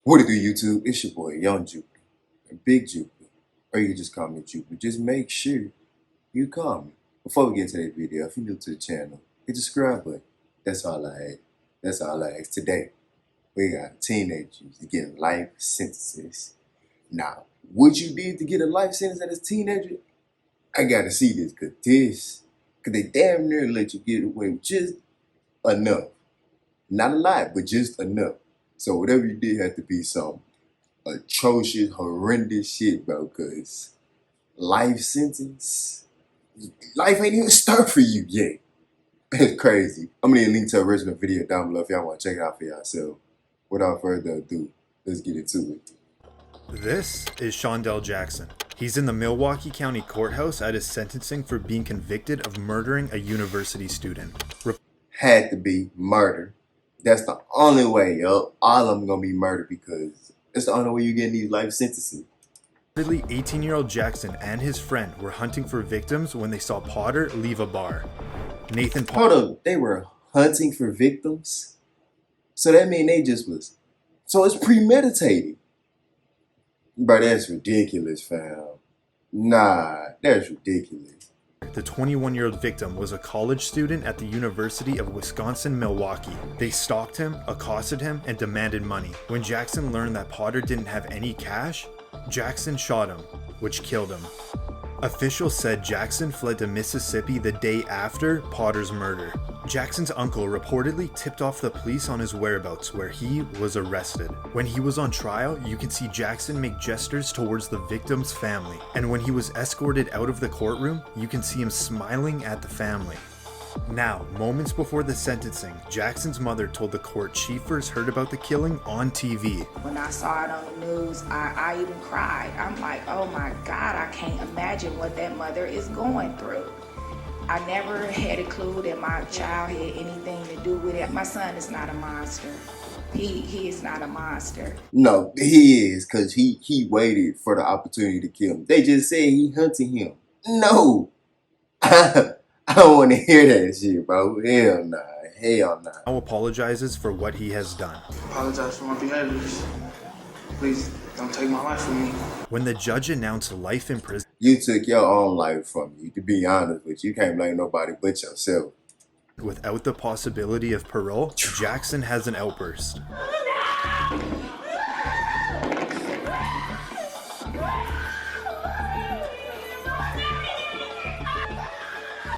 What it do, YouTube? It's your boy, Young Jupiter, Big Jupiter, or you can just call me Jupiter. Just make sure you call me. Before we get to that video, if you're new to the channel, hit the subscribe button. That's all I ask. That's all I ask. Today, we got teenagers getting life sentences. Now, what you did to get a life sentence as a teenager, I gotta see this, cause they damn near let you get away with just enough. Not a lot, but just enough. So whatever you did had to be some atrocious, horrendous shit, bro, because life sentence, life ain't even start for you yet. It's crazy. I'm gonna link to a original video down below if y'all want to check it out for yourself. Without further ado, let's get into it. This is Shondell Jackson. He's in the Milwaukee County Courthouse at his sentencing for being convicted of murdering a university student. Had to be murder. That's the only way, yo. All of them gonna be murder because it's the only way you get these life sentences. Reportedly, 18-year-old Jackson and his friend were hunting for victims when they saw Potter leave a bar. Nathan Hold up, they were hunting for victims? So that mean they just was, so it's premeditated. Bro, that's ridiculous, fam. Nah, that's ridiculous. The 21-year-old victim was a college student at the University of Wisconsin-Milwaukee. They stalked him, accosted him, and demanded money. When Jackson learned that Potter didn't have any cash, Jackson shot him, which killed him. Officials said Jackson fled to Mississippi the day after Potter's murder. Jackson's uncle reportedly tipped off the police on his whereabouts, where he was arrested. When he was on trial, you can see Jackson make gestures towards the victim's family. And when he was escorted out of the courtroom, you can see him smiling at the family. Now, moments before the sentencing, Jackson's mother told the court she first heard about the killing on TV. When I saw it on the news, I even cried. I'm like, oh my God, I can't imagine what that mother is going through. I never had a clue that my child had anything to do with it. My son is not a monster. He is not a monster. No, he is, because he waited for the opportunity to kill him. They just said he hunted him. No. I don't want to hear that shit, bro. Hell nah. Hell nah. Now apologizes for what he has done. Apologize for my behaviors. Please don't take my life from me. When the judge announced life in prison You took your own life from you, to be honest with you. You can't blame nobody but yourself. without the possibility of parole, Jackson has an outburst.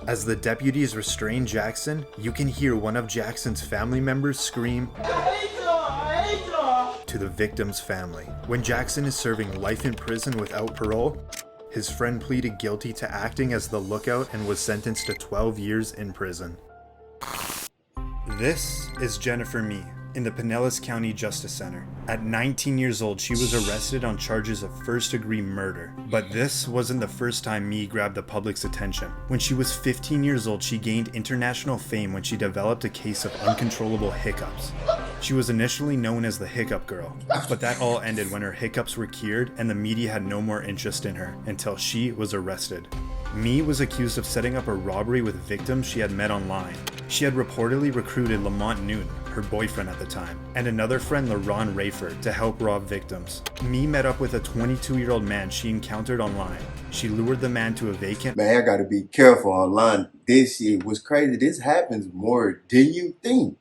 As the deputies restrain Jackson, you can hear one of Jackson's family members scream to the victim's family. When Jackson is serving life in prison without parole, his friend pleaded guilty to acting as the lookout and was sentenced to 12 years in prison. This is Jennifer Mee in the Pinellas County Justice Center. At 19 years old, she was arrested on charges of first-degree murder. But this wasn't the first time Mee grabbed the public's attention. When she was 15 years old, she gained international fame when she developed a case of uncontrollable hiccups. She was initially known as the Hiccup Girl, but that all ended when her hiccups were cured and the media had no more interest in her until she was arrested. Mee was accused of setting up a robbery with victims she had met online. She had reportedly recruited Lamont Newton, her boyfriend at the time, and another friend, LaRon Rayford, to help rob victims. Mee met up with a 22-year-old man she encountered online. She lured the man to a vacant— Man, I gotta be careful online. This shit was crazy. This happens more than you think.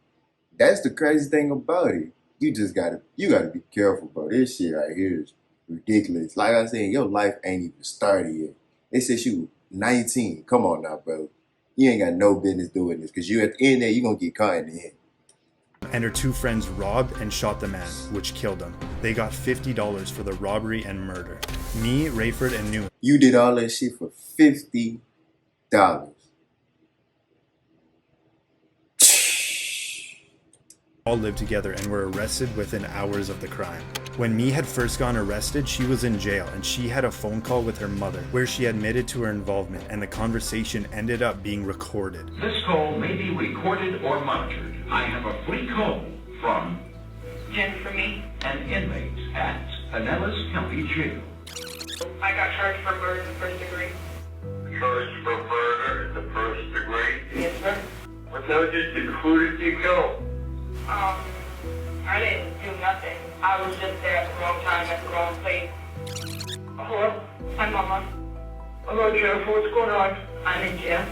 That's the crazy thing about it. You gotta be careful, bro. This shit right here is ridiculous. Like I said, your life ain't even started yet. They said you 19. Come on now, bro. You ain't got no business doing this, because you at the end there, you gonna get caught in the end. and her two friends robbed and shot the man, which killed him. They got $50 for the robbery and murder. Mee, Rayford, and Newton You did all that shit for $50. all lived together and were arrested within hours of the crime. When Mee had first gotten arrested, she was in jail and she had a phone call with her mother where she admitted to her involvement, and the conversation ended up being recorded. This call may be recorded or monitored. I have a free call from Jennifer Mee. an inmate at Pinellas County Jail. I got charged for murder in the first degree. Charged for murder in the first degree? Yes, sir. What did you, who did you kill? I I didn't do nothing. I was just there at the wrong time, at the wrong place. Hello? Hi, Mama. Hello, Jennifer. What's going on? I'm in jail.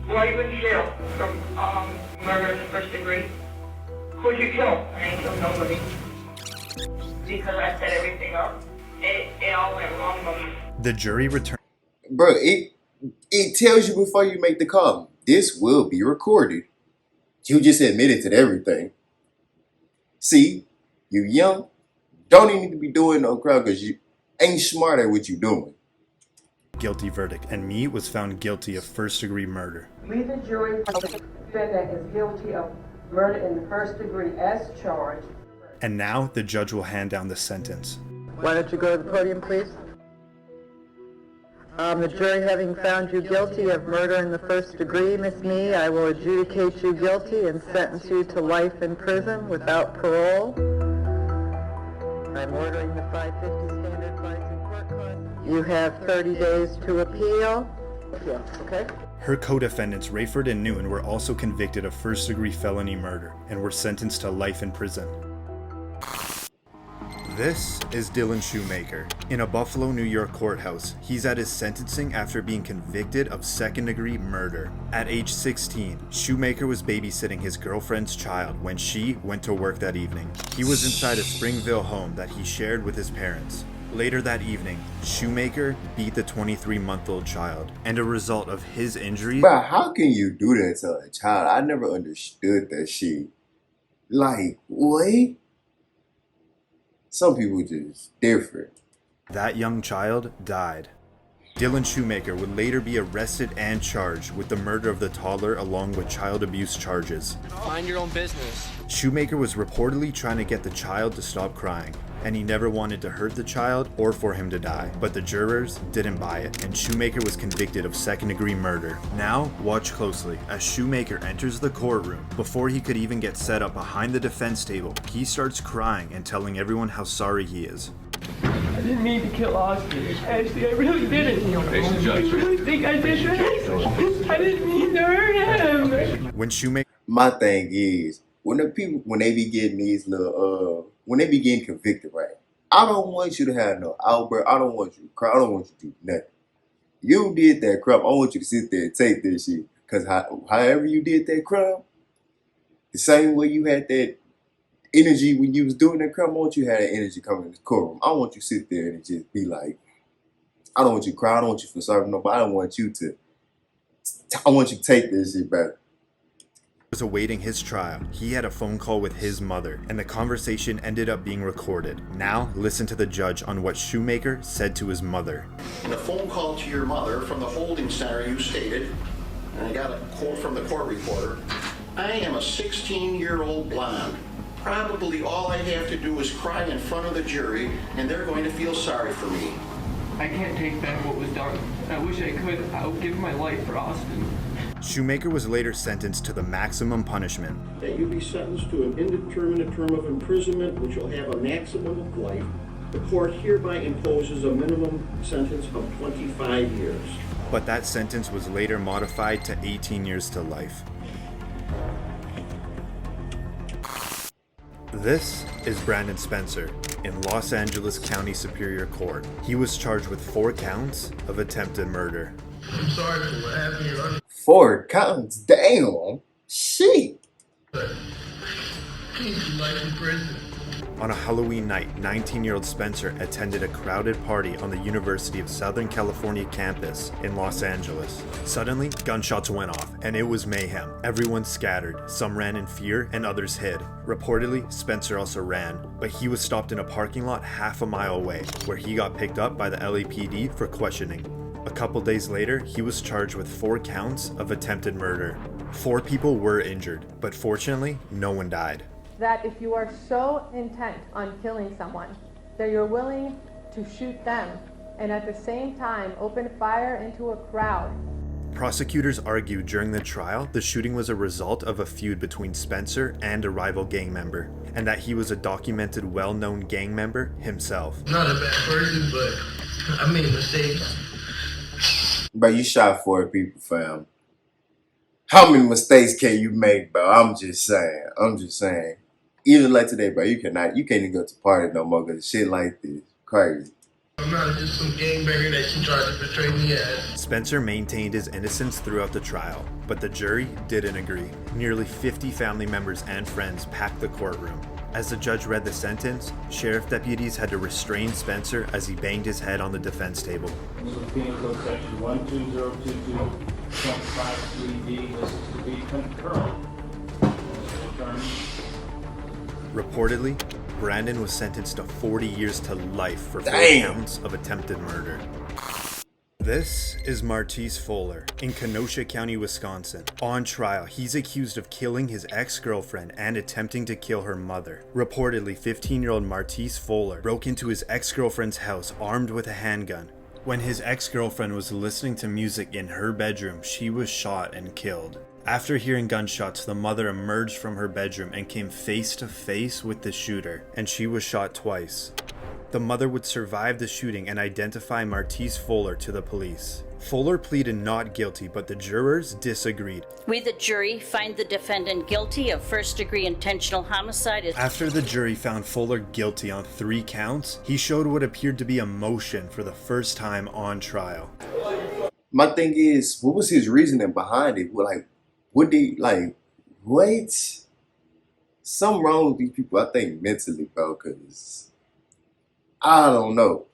Why are you in jail? From murder in the first degree. Who'd you kill? I ain't killed nobody. Because I set everything up. It all went wrong, Mama. The jury returned. Bro, it tells you before you make the call. This will be recorded. You just admitted to everything. See, you young, don't even need to be doing no crime because you ain't smart at what you doing. Guilty verdict, and me was found guilty of first-degree murder. We, the jury, find the defendant is guilty of murder in the first degree as charged. And now the judge will hand down the sentence. Why don't you go to the podium, please? The jury having found you guilty of murder in the first degree, Miss Me, I will adjudicate you guilty and sentence you to life in prison without parole. I'm ordering the 550 standard fines and court costs. You have 30 days to appeal. Yeah, okay? Her co-defendants, Rayford and Newton, were also convicted of first-degree felony murder and were sentenced to life in prison. This is Dylan Shoemaker. In a Buffalo, New York courthouse, he's at his sentencing after being convicted of second-degree murder. At age 16, Shoemaker was babysitting his girlfriend's child when she went to work that evening. He was inside a Springville home that he shared with his parents. Later that evening, Shoemaker beat the 23-month-old child, and a result of his injuries... Bro, how can you do that to a child? I never understood that shit. Like, what? Some people just different. That young child died. Dylan Shoemaker would later be arrested and charged with the murder of the toddler along with child abuse charges. Mind your own business. Shoemaker was reportedly trying to get the child to stop crying, and he never wanted to hurt the child or for him to die. But the jurors didn't buy it, and Shoemaker was convicted of second-degree murder. Now, watch closely as Shoemaker enters the courtroom. Before he could even get set up behind the defense table, he starts crying and telling everyone how sorry he is. I didn't mean to kill Austin. Ashley, I really didn't. I really think I did that. I didn't mean to hurt him. When Shoemaker... My thing is, when they be getting these little, when they be getting convicted, right? I don't want you to have no outburst. I don't want you to cry. I don't want you to do nothing. You did that crime. I want you to sit there and take this shit. Because however you did that crime, the same way you had that energy when you was doing that crime, I want you to have that energy coming in the courtroom. I don't want you to sit there and just be like, I don't want you to cry. I don't want you to feel sorry for nobody. I don't want you to, I want you to take this shit back. Was awaiting his trial. He had a phone call with his mother, and the conversation ended up being recorded. Now, listen to the judge on what Shoemaker said to his mother. In a phone call to your mother from the holding center, you stated, and I got a quote from the court reporter, I am a 16-year-old blonde. Probably all I have to do is cry in front of the jury, and they're going to feel sorry for me. I can't take back what was done. I wish I could. I would give my life for Austin. Shoemaker was later sentenced to the maximum punishment. That you be sentenced to an indeterminate term of imprisonment, which will have a maximum of life. The court hereby imposes a minimum sentence of 25 years. But that sentence was later modified to 18 years to life. This is Brandon Spencer in Los Angeles County Superior Court. He was charged with 4 counts of attempted murder. I'm sorry for what happened here. 4 counts? Damn. Shit. Keep your life in prison. On a Halloween night, 19-year-old Spencer attended a crowded party on the University of Southern California campus in Los Angeles. Suddenly, gunshots went off, and it was mayhem. Everyone scattered. Some ran in fear, and others hid. Reportedly, Spencer also ran, but he was stopped in a parking lot half a mile away, where he got picked up by the LAPD for questioning. A couple days later, he was charged with 4 counts of attempted murder. 4 people were injured, but fortunately, no one died. That if you are so intent on killing someone that you're willing to shoot them and at the same time open fire into a crowd. Prosecutors argued during the trial the shooting was a result of a feud between Spencer and a rival gang member, and that he was a documented, well-known gang member himself. Not a bad person, but I made mistakes. But you shot 4 people, fam. How many mistakes can you make, bro? I'm just saying. Even like today, bro, you can't even go to party no more because shit like this. Crazy. I'm not just some gangbanger that she tried to portray me as. Spencer maintained his innocence throughout the trial, but the jury didn't agree. Nearly 50 family members and friends packed the courtroom. As the judge read the sentence, sheriff deputies had to restrain Spencer as he banged his head on the defense table. Penal Code Section 12022.53D. This is to be concurrent. Reportedly, Brandon was sentenced to 40 years to life for 4 counts of attempted murder. This is Martise Fuller in Kenosha County, Wisconsin. On trial, he's accused of killing his ex-girlfriend and attempting to kill her mother. Reportedly, 15-year-old Martise Fuller broke into his ex-girlfriend's house armed with a handgun. When his ex-girlfriend was listening to music in her bedroom, she was shot and killed. After hearing gunshots, the mother emerged from her bedroom and came face to face with the shooter, and she was shot twice. The mother would survive the shooting and identify Martise Fuller to the police. Fuller pleaded not guilty, but the jurors disagreed. We, the jury, find the defendant guilty of first-degree intentional homicide. After the jury found Fuller guilty on 3 counts, he showed what appeared to be emotion for the first time on trial. My thing is, what was his reasoning behind it? What something wrong with these people, I think, mentally, bro, because I don't know.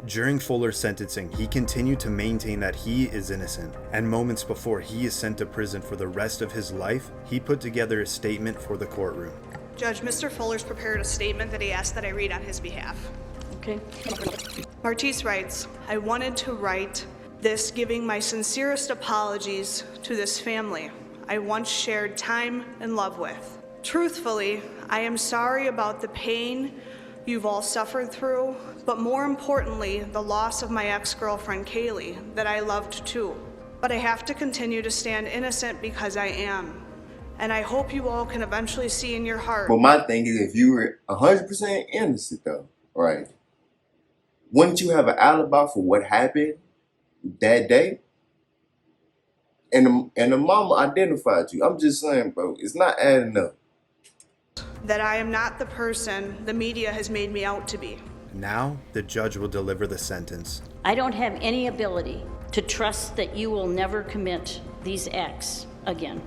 During Fuller's sentencing, he continued to maintain that he is innocent, and moments before he is sent to prison for the rest of his life, he put together a statement for the courtroom. Judge, Mr. Fuller's prepared a statement that he asked that I read on his behalf. Okay. Martise writes, I wanted to write this giving my sincerest apologies to this family I once shared time and love with. Truthfully, I am sorry about the pain you've all suffered through, but more importantly, the loss of my ex-girlfriend Kaylee that I loved too. But I have to continue to stand innocent because I am. And I hope you all can eventually see in your heart. But my thing is, if you were 100% innocent though, right? Wouldn't you have an alibi for what happened that day? And the mama identified you. I'm just saying, bro, it's not adding up. That I am not the person the media has made me out to be. Now, the judge will deliver the sentence. I don't have any ability to trust that you will never commit these acts again.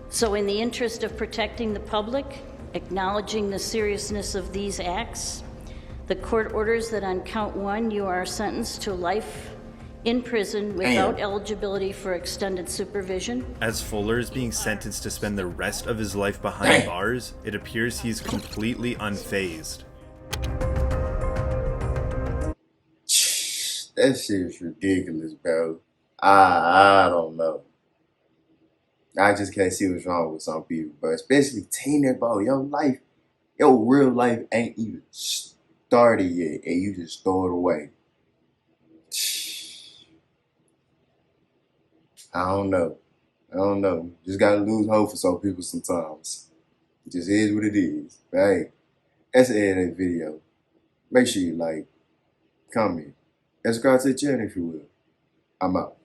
So in the interest of protecting the public, acknowledging the seriousness of these acts, the court orders that on count 1, you are sentenced to life in prison without eligibility for extended supervision. As Fuller is being sentenced to spend the rest of his life behind bars, it appears he's completely unfazed. That shit is ridiculous, bro. I don't know. I just can't see what's wrong with some people, bro. Especially teenage, bro. Your real life ain't even started yet, and you just throw it away. I don't know. Just gotta lose hope for some people sometimes. It just is what it is. But hey, that's the end of that video. Make sure you like, comment, and subscribe to the channel if you will. I'm out.